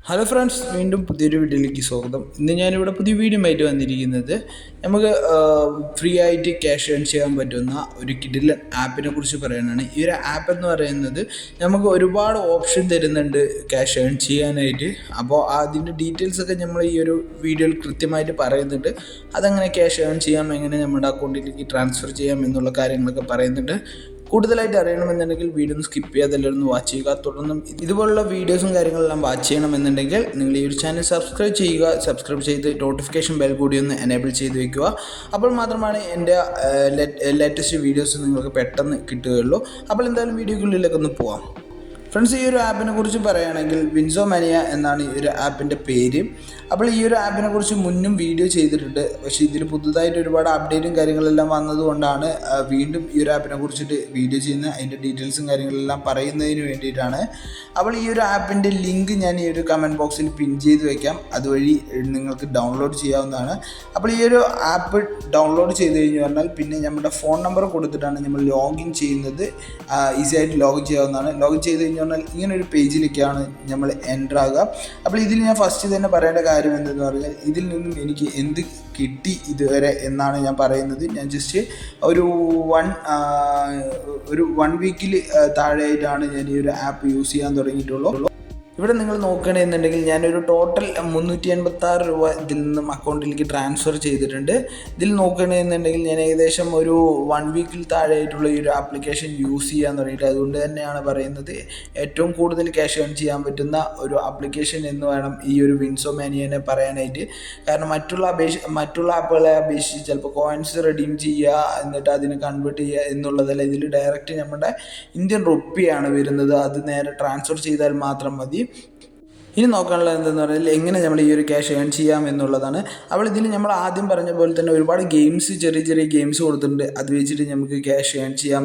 Hello friends, വീണ്ടും പുതിയൊരു വീഡിയോയിലേക്ക് സ്വാഗതം. ഇന്ന് ഞാനിവിടെ പുതിയ വീഡിയോ ആയിട്ട് വന്നിരിക്കുന്നത് നമുക്ക് ഫ്രീ ആയിട്ട് ക്യാഷ് ഏൺ ചെയ്യാൻ പറ്റുന്ന ഒരു കിഡിലൻ ആപ്പിനെ കുറിച്ച് പറയാനാണ്. ഈ ഒരു ആപ്പ് എന്ന് പറയുന്നത് നമുക്ക് ഒരുപാട് ഓപ്ഷൻ തരുന്നുണ്ട് ക്യാഷ് ഏൺ ചെയ്യാനായിട്ട്. അപ്പോൾ അതിൻ്റെ ഡീറ്റെയിൽസൊക്കെ നമ്മൾ ഈ ഒരു വീഡിയോയിൽ കൃത്യമായിട്ട് പറയുന്നുണ്ട്. അതങ്ങനെ ക്യാഷ് ഏൺ ചെയ്യാം, എങ്ങനെ നമ്മുടെ അക്കൗണ്ടിലേക്ക് ട്രാൻസ്ഫർ ചെയ്യാം എന്നുള്ള കാര്യങ്ങളൊക്കെ പറയുന്നുണ്ട്. കൂടുതലായിട്ട് അറിയണമെന്നുണ്ടെങ്കിൽ വീഡിയോ ഒന്ന് സ്കിപ്പ് ചെയ്യാതെല്ലാം ഒന്ന് വാച്ച് ചെയ്യുക. തുടർന്നും ഇതുപോലുള്ള വീഡിയോസും കാര്യങ്ങളെല്ലാം വാച്ച് ചെയ്യണമെന്നുണ്ടെങ്കിൽ നിങ്ങൾ ഈ ഒരു ചാനൽ സബ്സ്ക്രൈബ് ചെയ്യുക. സബ്സ്ക്രൈബ് ചെയ്ത് നോട്ടിഫിക്കേഷൻ ബെൽ കൂടി ഒന്ന് എനേബിൾ ചെയ്ത് വയ്ക്കുക. അപ്പോൾ മാത്രമാണ് എൻ്റെ ലേറ്റസ്റ്റ് വീഡിയോസ് നിങ്ങൾക്ക് പെട്ടെന്ന് കിട്ടുകയുള്ളൂ. അപ്പോൾ എന്തായാലും വീഡിയോക്കുള്ളിലേക്ക് ഒന്ന് പോവാം. ഫ്രണ്ട്സ്, ഈ ഒരു ആപ്പിനെ കുറിച്ച് പറയുകയാണെങ്കിൽ വിൻസോമാനിയ എന്നാണ് ഈ ഒരു ആപ്പിൻ്റെ പേര്. അപ്പോൾ ഈ ഒരു ആപ്പിനെ കുറിച്ച് മുന്നും വീഡിയോ ചെയ്തിട്ടുണ്ട്. പക്ഷേ ഇതിൽ പുതുതായിട്ട് ഒരുപാട് അപ്ഡേറ്റും കാര്യങ്ങളെല്ലാം വന്നതുകൊണ്ടാണ് വീണ്ടും ഈ ഒരു ആപ്പിനെ കുറിച്ചിട്ട് വീഡിയോ ചെയ്യുന്ന അതിൻ്റെ ഡീറ്റെയിൽസും കാര്യങ്ങളെല്ലാം പറയുന്നതിന് വേണ്ടിയിട്ടാണ്. അപ്പോൾ ഈ ഒരു ആപ്പിൻ്റെ ലിങ്ക് ഞാൻ ഈ ഒരു കമൻറ്റ് ബോക്സിൽ പിൻ ചെയ്ത് വയ്ക്കാം. അതുവഴി നിങ്ങൾക്ക് ഡൗൺലോഡ് ചെയ്യാവുന്നതാണ്. അപ്പോൾ ഈ ഒരു ആപ്പ് ഡൗൺലോഡ് ചെയ്ത് കഴിഞ്ഞ് പറഞ്ഞാൽ പിന്നെ നമ്മുടെ ഫോൺ നമ്പർ കൊടുത്തിട്ടാണ് നമ്മൾ ലോഗിൻ ചെയ്യുന്നത്. ഈസി ആയിട്ട് ലോഗിൻ ചെയ്യാവുന്നതാണ്. ലോഗിൻ ചെയ്ത് കഴിഞ്ഞ് പറഞ്ഞാൽ ഇങ്ങനെ ഒരു പേജിലേക്കാണ് നമ്മൾ എൻ്റർ ആകുക. അപ്പോൾ ഇതിൽ ഞാൻ ഫസ്റ്റ് തന്നെ പറയേണ്ട കാര്യം എന്തെന്ന് പറഞ്ഞാൽ ഇതിൽ നിന്നും എനിക്ക് എന്ത് കിട്ടി ഇതുവരെ എന്നാണ് ഞാൻ പറയുന്നത്. ഞാൻ ജസ്റ്റ് ഒരു വൺ വീക്കിൽ താഴെയായിട്ടാണ് ഞാൻ ഈ ഒരു ആപ്പ് യൂസ് ചെയ്യാൻ തുടങ്ങിയിട്ടുള്ളൂ. ഇവിടെ നിങ്ങൾ നോക്കുകയാണെന്നുണ്ടെങ്കിൽ ഞാനൊരു ടോട്ടൽ 386 രൂപ ഇതിൽ നിന്നും അക്കൗണ്ടിലേക്ക് ട്രാൻസ്ഫർ ചെയ്തിട്ടുണ്ട്. ഇതിൽ നോക്കുകയാണെന്നുണ്ടെങ്കിൽ ഞാൻ ഏകദേശം ഒരു 1 വീക്കിൽ താഴെയായിട്ടുള്ള ഈ ഒരു ആപ്ലിക്കേഷൻ യൂസ് ചെയ്യാൻ തുടങ്ങിയിട്ട്. അതുകൊണ്ട് തന്നെയാണ് പറയുന്നത് ഏറ്റവും കൂടുതൽ ക്യാഷ് ഏൺ ചെയ്യാൻ പറ്റുന്ന ഒരു ആപ്ലിക്കേഷൻ എന്ന് വേണം ഈ ഒരു വിൻസോമാനിയനെ പറയാനായിട്ട്. കാരണം മറ്റുള്ള ആപ്പുകളെ അപേക്ഷിച്ച് ചിലപ്പോൾ കോയിൻസ് റെഡീം ചെയ്യുക എന്നിട്ട് അതിനെ കൺവേർട്ട് ചെയ്യുക എന്നുള്ളതല്ല. ഇതിൽ ഡയറക്റ്റ് നമ്മുടെ ഇന്ത്യൻ റുപ്പിയാണ് വരുന്നത്. അത് നേരെ ട്രാൻസ്ഫർ ചെയ്താൽ മാത്രം മതി. ഇനി നോക്കാനുള്ളത് എന്തെന്ന് പറഞ്ഞാൽ എങ്ങനെ നമ്മൾ ഈ ഒരു ക്യാഷ് ഏൺ ചെയ്യാം എന്നുള്ളതാണ്. അപ്പോൾ ഇതിൽ നമ്മൾ ആദ്യം പറഞ്ഞ പോലെ തന്നെ ഒരുപാട് ചെറിയ ചെറിയ ഗെയിംസ് കൊടുത്തിട്ടുണ്ട്. അത് വെച്ചിട്ട് നമുക്ക് ക്യാഷ് ഏൺ ചെയ്യാൻ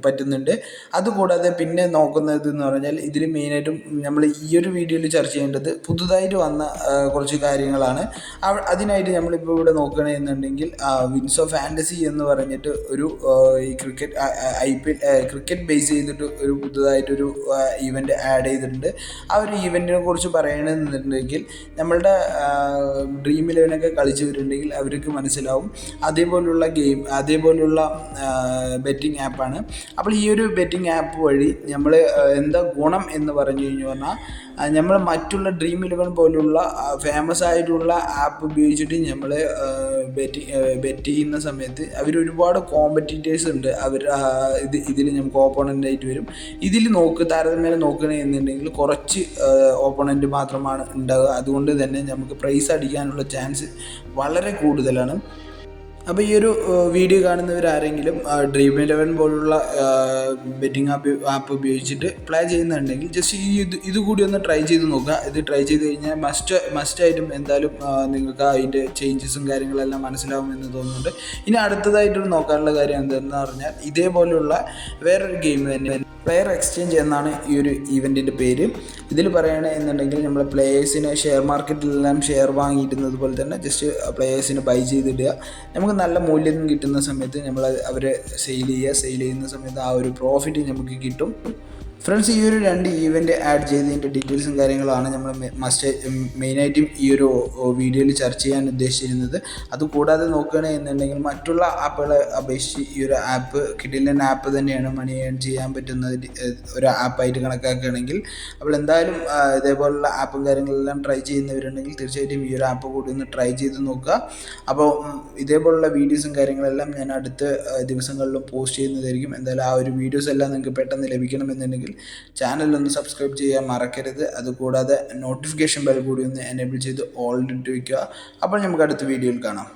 പറ്റുന്നുണ്ട്. അതുകൂടാതെ പിന്നെ നോക്കുന്നത് എന്ന് പറഞ്ഞാൽ ഇതിൽ മെയിനായിട്ടും നമ്മൾ ഈ ഒരു വീഡിയോയിൽ ചർച്ച ചെയ്യേണ്ടത് പുതുതായിട്ട് വന്ന കുറച്ച് കാര്യങ്ങളാണ്. അതിനായിട്ട് നമ്മളിപ്പോൾ ഇവിടെ നോക്കുകയാണെന്നുണ്ടെങ്കിൽ വിൻസോ ഫാൻറ്റസി എന്ന് പറഞ്ഞിട്ട് ഒരു ഈ ക്രിക്കറ്റ് ബേസ് ചെയ്തിട്ട് ഒരു പുതുതായിട്ടൊരു ഈവൻറ്റ് ആഡ് ചെയ്തിട്ടുണ്ട്. ആ ഒരു ഈവൻറ്റിനെ കുറിച്ച് പറയണമെന്നുണ്ടെങ്കിൽ നമ്മളുടെ ഡ്രീം 11 കളിച്ചവരുണ്ടെങ്കിൽ അവർക്ക് മനസ്സിലാവും. അതേപോലുള്ള ബെറ്റിംഗ് ആപ്പാണ്. അപ്പോൾ ഈ ഒരു ബെറ്റിംഗ് ആപ്പ് വഴി നമ്മൾ എന്താ ഗുണം എന്ന് പറഞ്ഞു കഴിഞ്ഞു പറഞ്ഞാൽ നമ്മൾ മറ്റുള്ള ഡ്രീം 11 പോലുള്ള ഫേമസ് ആയിട്ടുള്ള ആപ്പ് ഉപയോഗിച്ചിട്ട് നമ്മൾ ബെറ്റ് ചെയ്യുന്ന സമയത്ത് ഒരുപാട് കോമ്പറ്റീറ്റേഴ്സ് ഉണ്ട്. ഇതിൽ നമുക്ക് ഓപ്പോണൻ്റ് ആയിട്ട് വരും. ഇതിൽ താരതമ്യേന നോക്കുകയാണെന്നുണ്ടെങ്കിൽ കുറച്ച് ഓപ്പോണൻ്റ് മാത്രമാണ് ഉണ്ടാവുക. അതുകൊണ്ട് തന്നെ നമുക്ക് പ്രൈസ് അടിക്കാനുള്ള ചാൻസ് വളരെ കൂടുതലാണ്. അപ്പോൾ ഈ ഒരു വീഡിയോ കാണുന്നവരാരെങ്കിലും ഡ്രീം 11 പോലുള്ള ബെറ്റിംഗ് ആപ്പ് ഉപയോഗിച്ചിട്ട് പ്ലേ ചെയ്യുന്നുണ്ടെങ്കിൽ ജസ്റ്റ് ഇതുകൂടി ഒന്ന് ട്രൈ ചെയ്ത് നോക്കുക. ഇത് ട്രൈ ചെയ്ത് കഴിഞ്ഞാൽ മസ്റ്റായിട്ടും എന്തായാലും നിങ്ങൾക്ക് അതിൻ്റെ ചേഞ്ചസും കാര്യങ്ങളെല്ലാം മനസ്സിലാവുമെന്ന് തോന്നുന്നുണ്ട്. ഇനി അടുത്തതായിട്ട് നോക്കാനുള്ള കാര്യം എന്തെന്ന് പറഞ്ഞാൽ ഇതേപോലെയുള്ള വേറൊരു ഗെയിം തന്നെ പ്ലെയർ എക്സ്ചേഞ്ച് എന്നാണ് ഈ ഒരു ഈവൻറ്റിൻ്റെ പേര്. ഇതിൽ പറയുകയാണെന്നുണ്ടെങ്കിൽ നമ്മൾ പ്ലേയേഴ്സിന് ഷെയർ മാർക്കറ്റിലെല്ലാം ഷെയർ വാങ്ങിയിരുന്നത് പോലെ തന്നെ ജസ്റ്റ് പ്ലേയേഴ്സിന് ബൈ ചെയ്തിടുക. നമുക്ക് നല്ല മൂല്യം കിട്ടുന്ന സമയത്ത് നമ്മൾ അവരെ സെയിൽ ചെയ്യുന്ന സമയത്ത് ആ ഒരു പ്രോഫിറ്റ് നമുക്ക് കിട്ടും. ഫ്രണ്ട്സ്, ഈ ഒരു 2 ഈവൻറ്റ് ആഡ് ചെയ്തതിൻ്റെ ഡീറ്റെയിൽസും കാര്യങ്ങളാണ് നമ്മൾ മെയിനായിട്ടും ഈ ഒരു വീഡിയോയിൽ ചർച്ച ചെയ്യാൻ ഉദ്ദേശിച്ചിരുന്നത്. അതുകൂടാതെ നോക്കുകയാണെന്നുണ്ടെങ്കിൽ മറ്റുള്ള ആപ്പുകളെ അപേക്ഷിച്ച് ഈ ഒരു ആപ്പ് കിഡിലൻ ആപ്പ് തന്നെയാണ്. മണി ഏൺ ചെയ്യാൻ പറ്റുന്ന ഒരു ആപ്പായിട്ട് കണക്കാക്കുകയാണെങ്കിൽ. അപ്പോൾ എന്തായാലും ഇതേപോലുള്ള ആപ്പും കാര്യങ്ങളെല്ലാം ട്രൈ ചെയ്യുന്നവരുണ്ടെങ്കിൽ തീർച്ചയായിട്ടും ഈ ഒരു ആപ്പ് കൂടി ഒന്ന് ട്രൈ ചെയ്ത് നോക്കുക. അപ്പോൾ ഇതേപോലുള്ള വീഡിയോസും കാര്യങ്ങളെല്ലാം ഞാൻ അടുത്ത ദിവസങ്ങളിലും പോസ്റ്റ് ചെയ്യുന്നതായിരിക്കും. എന്തായാലും ആ ഒരു വീഡിയോസ് എല്ലാം നിങ്ങൾക്ക് പെട്ടെന്ന് ലഭിക്കണമെന്നുണ്ടെങ്കിൽ ചാനലൊന്ന് സബ്സ്ക്രൈബ് ചെയ്യാൻ മറക്കരുത്. അതുകൂടാതെ നോട്ടിഫിക്കേഷൻ ബെൽ കൂടി ഒന്ന് എനേബിൾ ചെയ്ത് ഓൾ ഇട്ട് വയ്ക്കുക. അപ്പോൾ നമുക്ക് അടുത്ത വീഡിയോയിൽ കാണാം.